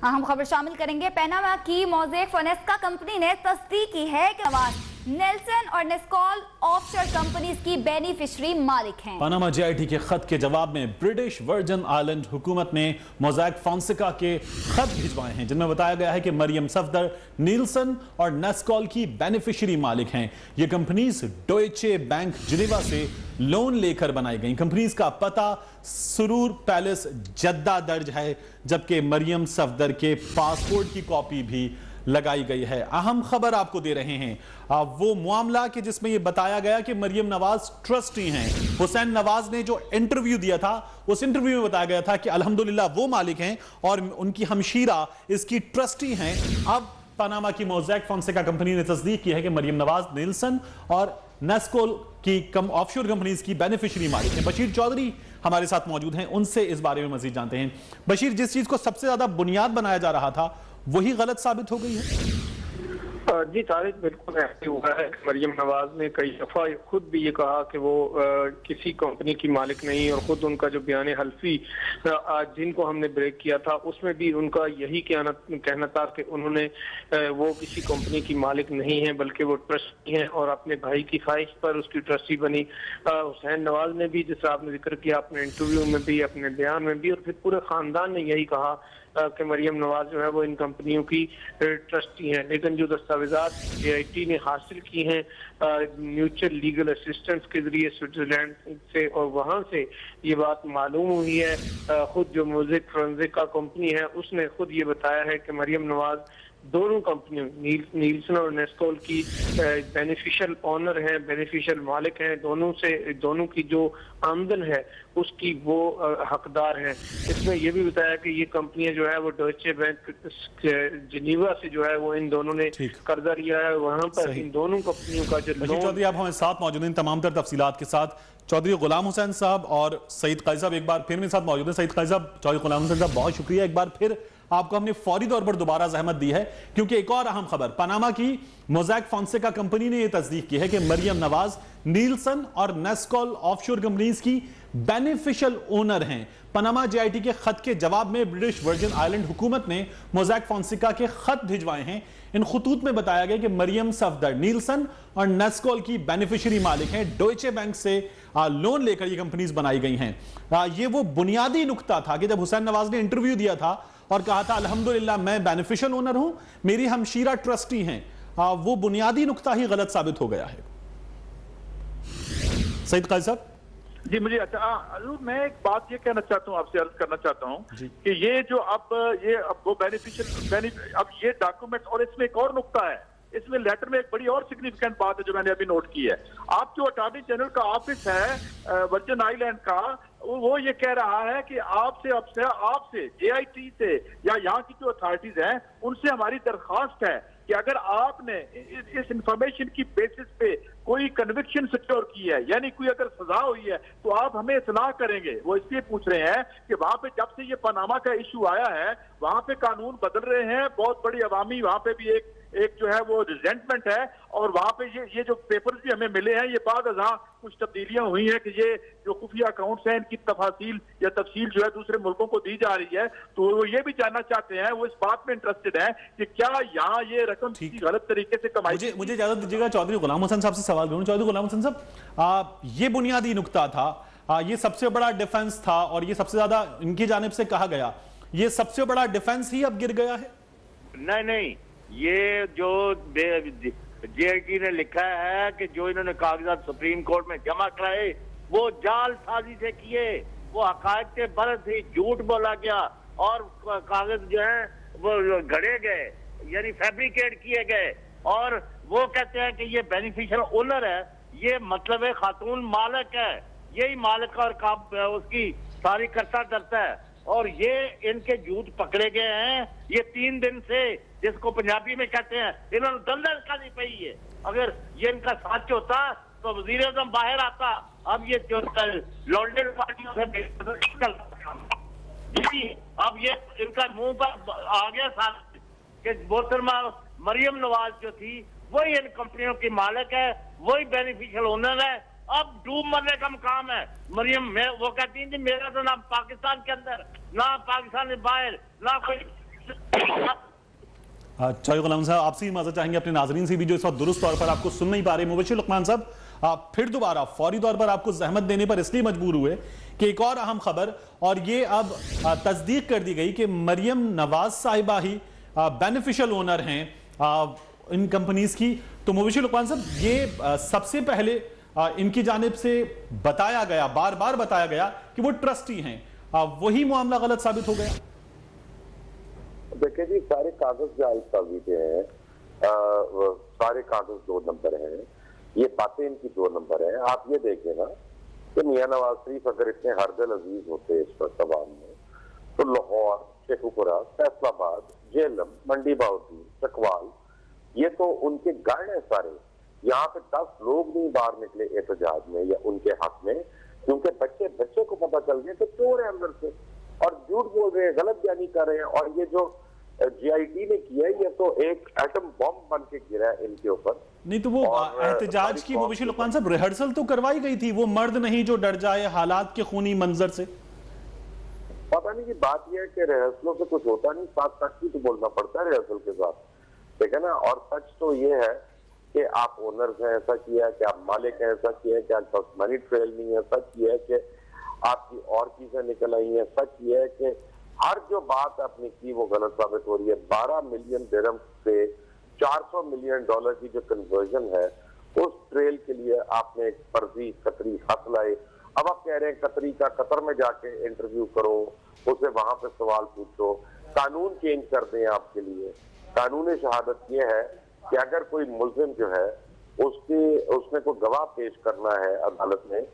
हाँ, हम खबर शामिल करेंगे। पनामा की मोज़ेक फोनेस्का कंपनी ने तस्दीक की है कि नवाज नेल्सन और नेस्कॉल ऑफशोर कंपनीज की बेनिफिशरी मालिक हैं। पनामा जेआईटी के खत के जवाब में ब्रिटिश वर्जिन आइलैंड हुकूमत ने मोज़ेक फोनेस्का के खत भिजवाए हैं, जिनमें बताया गया है कि मरियम सफदर नीलसन और नेस्कॉल की बेनिफिशरी मालिक हैं। ये कंपनीज डॉयचे बैंक जिनेवा से लोन लेकर बनाई गई। कंपनीज का पता सुरूर पैलेस जद्दा दर्ज है, जबकि मरियम सफदर के पासपोर्ट की कॉपी भी लगाई गई है। अहम खबर आपको दे रहे हैं वो मामला कि जिसमें यह बताया गया कि मरियम नवाज ट्रस्टी हैं। हुसैन नवाज ने जो इंटरव्यू दिया था, उस इंटरव्यू में बताया गया था कि अल्हम्दुलिल्लाह वो मालिक हैं और उनकी हमशीरा इसकी ट्रस्टी हैं। अब पनामा की मोज़ेक फोनेस्का कंपनी ने तस्दीक की है कि मरियम नवाज नीलसन और नेस्कोल की ऑफशोर कंपनीज की बेनिफिशरी मालिक हैं। बशीर चौधरी हमारे साथ मौजूद हैं, उनसे इस बारे में मजीद जानते हैं। बशीर, जिस चीज को सबसे ज्यादा बुनियाद बनाया जा रहा था वही गलत साबित हो गई है? जी तारिक, बिल्कुल ऐसे हुआ है। मरियम नवाज ने कई दफा खुद भी ये कहा कि वो किसी कंपनी की मालिक नहीं, और खुद उनका जो बयान हल्फी जिनको हमने ब्रेक किया था उसमें भी उनका यही कहना था कि उन्होंने वो किसी कंपनी की मालिक नहीं है, बल्कि वो ट्रस्टी हैं और अपने भाई की ख्वाहिश पर उसकी ट्रस्टी बनी। हुसैन नवाज ने भी, जिस आपने जिक्र किया अपने इंटरव्यू में भी, अपने बयान में भी, और फिर पूरे खानदान ने यही कहा कि मरियम नवाज जो है वो इन कंपनियों की ट्रस्टी हैं। लेकिन जो दस्तावेजात जेआईटी ने हासिल की हैं म्यूचुअल लीगल असिस्टेंस के जरिए स्विट्जरलैंड से, और वहाँ से ये बात मालूम हुई है। खुद जो मोज़ेक फोनेस्का कंपनी है उसने खुद ये बताया है कि मरियम नवाज दोनों कंपनियों नीलसन और नेस्कॉल की बेनिफिशियल ऑनर हैं, बेनिफिशियल मालिक हैं। दोनों की जो आमदन है उसकी वो हकदार हैं। इसमें यह भी बताया कि ये कंपनियां जो है वो डॉयचे बैंक जिनेवा से जो है वो इन दोनों ने कर्जा लिया है। वहां पर इन दोनों कंपनियों का जो लोन। चौधरी, आप हमारे साथ मौजूद हैं तमाम तर तफसीलात के साथ। चौधरी गुलाम हुसैन साहब और सईद काजी साहब एक बार फिर मेरे साथ मौजूद हैं। सईद काजी साहब, चौधरी गुलाम हुसैन साहब, बहुत शुक्रिया। एक बार फिर आपको हमने फौरी तौर पर दोबारा जहमत दी है, क्योंकि एक और अहम खबर, पनामा की मोज़ेक फोनेस्का कंपनी ने यह तस्दीक की है कि मरियम नवाज नीलसन और नेस्कॉल ऑफशोर कंपनीज की बेनिफिशियल ओनर हैं। पनामा जेआईटी के खत के जवाब में ब्रिटिश वर्जिन आइलैंड हुकूमत ने मोज़ेक फोनेस्का के खत भिजवाए हैं। इन खतूत में बताया गया कि मरियम सफदर नीलसन और नेस्कॉल की बेनिफिशियरी मालिक हैं। डॉयचे बैंक से लोन लेकर ये कंपनीज बनाई गई हैं। ये वो बुनियादी नुक्ता था कि जब हुसैन नवाज ने इंटरव्यू दिया था और कहा था अल्हम्दुलिल्लाह मैं बेनिफिशियल ओनर हूं, मेरी हमशीरा ट्रस्टी हैं, वो बुनियादी नुक्ता ही गलत साबित हो गया है। सईद काजी साहब जी, मुझे मैं एक बात ये कहना चाहता हूँ, आपसे अर्ज करना चाहता हूँ कि ये जो अब वो बेनिफिशियल अब ये डॉक्यूमेंट, और इसमें एक और नुक्ता है, इसमें लेटर में एक बड़ी और सिग्निफिकेंट बात है जो मैंने अभी नोट की है। आप जो अटॉर्नी जनरल का ऑफिस है वर्जिन आइलैंड का, वो ये कह रहा है कि आपसे जेआईटी से या यहाँ की जो अथॉरिटीज हैं उनसे हमारी दरखास्त है कि अगर आपने इस इंफॉर्मेशन की बेसिस पे कोई कन्विक्शन सिक्योर की है, यानी कोई अगर सजा हुई है, तो आप हमें इत्तला करेंगे। वो इसलिए पूछ रहे हैं कि वहां पे जब से ये पनामा का इशू आया है वहां पे कानून बदल रहे हैं, बहुत बड़ी अवामी वहां पे भी एक जो है वो रिजेंटमेंट है, और वहां पे ये जो पेपर्स भी हमें मिले हैं ये बाद अज़ां कुछ तब्दीलियां हुई हैं कि ये जो खुफिया अकाउंट्स हैं इनकी तफासील या तफसील जो है दूसरे मुल्कों को दी जा रही है। तो वो ये भी जानना चाहते हैं, वो इस बात में इंटरेस्टेड है कि क्या यहाँ ये रकम किसी गलत तरीके से कमाई। मुझे इजाजत दीजिएगा चौधरी गुलाम हुसैन साहब से सवाल करूं। चौधरी गुलाम हुसैन साहब, ये बुनियादी नुक्ता था, ये सबसे बड़ा डिफेंस था और ये सबसे ज्यादा इनकी जानिब से कहा गया, ये सबसे बड़ा डिफेंस ही अब गिर गया है? नहीं, ये जो जेआईटी ने लिखा है कि जो इन्होंने कागजात सुप्रीम कोर्ट में जमा कराए वो जालसाजी से किए, वो हकायक के बरस ही झूठ बोला गया और कागज जो है वो गढ़े गए, यानी फैब्रिकेट किए गए, और वो कहते हैं कि ये बेनिफिशियल ओनर है, ये मतलब है खातून मालिक है, यही मालिक और उसकी सारी करता धरता है, और ये इनके झूठ पकड़े गए हैं। ये 3 दिन से, जिसको पंजाबी में कहते हैं, इन्होंने दंदल का नहीं पई है। अगर ये इनका सच होता तो वजीर आज़म बाहर आता। अब ये जो लॉन्डेड पार्टियों से अब ये इनका मुंह पर आ गया साथ कि मोहतरमा मरियम नवाज जो थी वही इन कंपनियों की मालिक है, वही बेनिफिशियल ओनर है। अब डूब मरने का काम है मरियम। वो कहती थी मेरा तो ना पाकिस्तान के अंदर, ना पाकिस्तान के बाहर, ना कोई चौधरी गुलाम साहब, आपसे ही माजरत चाहेंगे, अपने नाजरीन से भी जो इस वक्त दुरुस्त तौर पर आपको सुन नहीं पा रहे। मुबशिर लुकमान साहब, आप फिर दोबारा फौरी तौर पर आपको जहमत देने पर इसलिए मजबूर हुए कि एक और अहम खबर, और ये अब तस्दीक कर दी गई कि मरियम नवाज साहिबा ही बेनिफिशियल ओनर हैं इन कंपनीज की। तो मुबशिर लुकमान साहब, ये सबसे पहले इनकी जानिब से बताया गया, बार बार बताया गया कि वो ट्रस्टी हैं, वही मामला गलत साबित हो गया। देखिए जी, सारे कागज जाल साबित हैं, सारे कागज 2 नंबर हैं, ये बातें इनकी 2 नंबर है। आप ये देखें ना कि मियां नवाज शरीफ अगर इतने हरदिल अजीज होते इस वक्त अवाम में, तो लाहौर, शेखुपुरा, फैसलाबाद, जेलम, मंडी बाउदी, चकवाल, ये तो उनके गढ़ है सारे। यहाँ पे 10 लोग नहीं बाहर निकले एहतजाज में या उनके हक में, क्योंकि बच्चे को पता चल गया कि चोर है अंदर से और झूठ बोल रहे हैं, गलत बयानी कर रहे हैं। और ये जो GIT ने किया है, ये तो एक एटम बॉम्ब बन के गिरा है इनके ऊपर। नहीं तो वो एहतजाज की मुबशिर लुकमान साहब रिहर्सल तो करवाई गई थी, वो मर्द नहीं जो डर जाए हालात के खूनी मंजर से। पता नहीं, की बात यह है कि रिहर्सलों से कुछ होता नहीं, साथ सच ही तो बोलना पड़ता है रिहर्सल के साथ, ठीक है ना। और सच तो ये है कि आप ओनर्स हैं, ऐसा किया है कि आप मालिक हैं, ऐसा किया है कि आपके पास मनी ट्रेल नहीं है, सच ये है कि आपकी और चीजें निकल आई हैं, सच ये है कि हर जो बात आपने की वो गलत साबित हो रही है। 12 मिलियन दिरहम से 400 मिलियन डॉलर की जो कन्वर्जन है, उस ट्रेल के लिए आपने एक फर्जी कतरी खत लाए। अब आप कह रहे हैं कतरी का कतर में जाके इंटरव्यू करो, उसे वहां पे सवाल पूछो, कानून चेंज कर दें आपके लिए। कानूनी शहादत यह है कि अगर कोई मुल्जिम जो है उसने कोई गवाह पेश करना है अदालत में,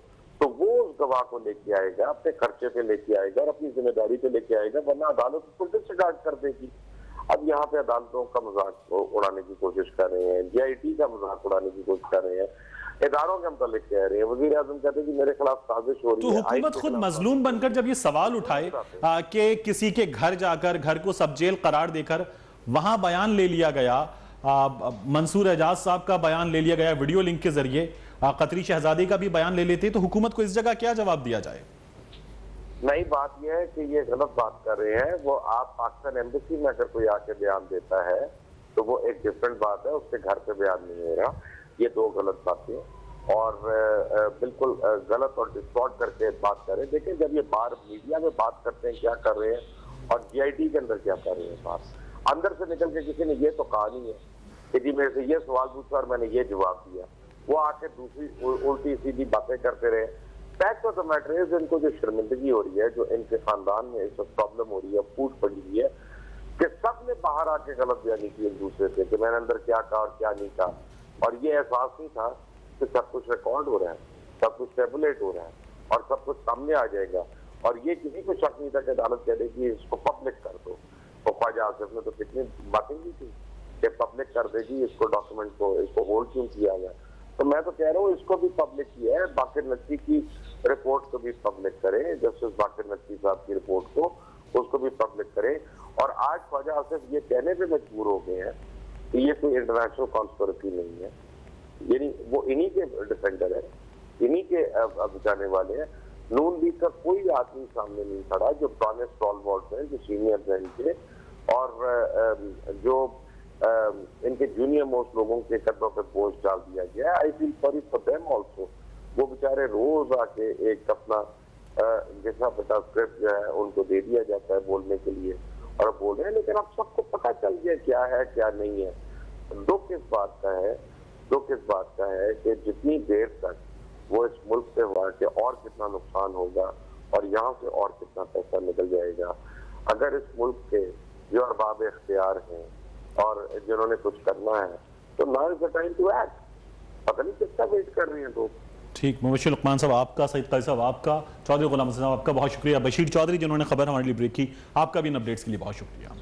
तो वो उस गवाह को लेके आएगा, अपने खर्चे पे लेके आएगा और अपनी जिम्मेदारी पे लेके आएगा, वरना अदालत उसको डिसरिगार्ड कर देगी। अब यहाँ पे अदालतों का मजाक उड़ाने की कोशिश कर रहे हैं, GIT का मजाक उड़ाने की कोशिश कर रहे हैं, इदारों के मतलब कह रहे हैं। वजीर आजम कहते हैं कि मेरे खिलाफ साजिश हो रही है। तो हुकूमत खुद मजलूम बनकर जब ये सवाल उठाए कि किसी के घर जाकर, घर को सब जेल करार देकर वहां बयान ले लिया गया, मंसूर एजाज साहब का बयान ले लिया गया वीडियो लिंक के जरिए, कतरी शहजादी का भी बयान ले लेते, तो हुकूमत को इस जगह क्या जवाब दिया जाए? नई बात यह है कि ये गलत बात कर रहे हैं। वो आप पाकिस्तान एम्बेसी में अगर कोई आके बयान देता है तो वो एक डिफरेंट बात है, उसके घर पे बयान नहीं हो रहा। ये 2 गलत बातें और बिल्कुल गलत और डिस्टॉर्ट करके बात कर रहे हैं। देखिए, जब ये बाहर मीडिया में बात करते हैं क्या कर रहे हैं और GIT के अंदर क्या कर रहे हैं, बात अंदर से निकल के किसी ने ये तो कहा नहीं है कि जी मेरे से ये सवाल पूछा और मैंने ये जवाब दिया। वो आके दूसरी उल्टी सीधी बातें करते रहे। Fact of the matter is, इनको जो शर्मिंदगी हो रही है, जो इनके खानदान में इस प्रॉब्लम हो रही है, फूट पड़ी हुई है कि सब ने बाहर आके गलत बयानी की एक दूसरे से कि मैंने अंदर क्या कहा और क्या नहीं कहा, और ये एहसास नहीं था कि सब कुछ रिकॉर्ड हो रहा है, सब कुछ टेबुलेट हो रहा है और सब कुछ सामने आ जाएगा। और ये किसी को शक नहीं था कि अदालत कह देगी इसको पब्लिक कर दो। तो ख्वाजा आसिफ ने तो कितनी बातें की थी कि पब्लिक कर देगी इसको, डॉक्यूमेंट को, इसको होल्ड क्यों किया गया। तो मैं तो कह रहा हूँ इसको भी पब्लिक किया है, बाकिर नकवी की रिपोर्ट को भी पब्लिक करें, जस्टिस बाकिर नकवी साहब की रिपोर्ट को, उसको भी पब्लिक करें। और आज ख्वाजा आसिफ ये कहने पे मजबूर हो गए हैं कि ये कोई इंटरनेशनल कॉन्स्पिरेसी नहीं है, यानी वो इन्हीं के डिफेंडर है, इन्हीं के बचाने वाले हैं। नून लीग का कोई आदमी सामने नहीं खड़ा जो पुराने स्टॉलवर्ड्स हैं, जो सीनियर हैं इनके, और जो इनके जूनियर मोस्ट लोगों के कदमों पे बोझ डाल दिया गया है। I feel sorry for them also. वो बेचारे रोज आके एक अपना जैसा बता स्क्रिप्ट जो है उनको दे दिया जाता है बोलने के लिए और बोल रहे हैं, लेकिन अब सबको पता चल गया क्या है क्या नहीं है। दुख इस बात का है कि जितनी देर तक वो इस मुल्क से हुआ कि और कितना नुकसान होगा और यहाँ से और कितना पैसा निकल जाएगा। अगर इस मुल्क के जो अरबाब इख्तियार हैं और जिन्होंने कुछ करना है तो now is the time to act. पता नहीं कितना वेट कर रहे हैं लोग। ठीक, मुबशिर लुकमान साहब आपका, सईद काजी साहब आपका, चौधरी गुलाम साहब आपका बहुत शुक्रिया, बशीर चौधरी जिन्होंने खबर हमारे लिए ब्रेक की, आपका भी इन अपडेट्स के लिए बहुत शुक्रिया।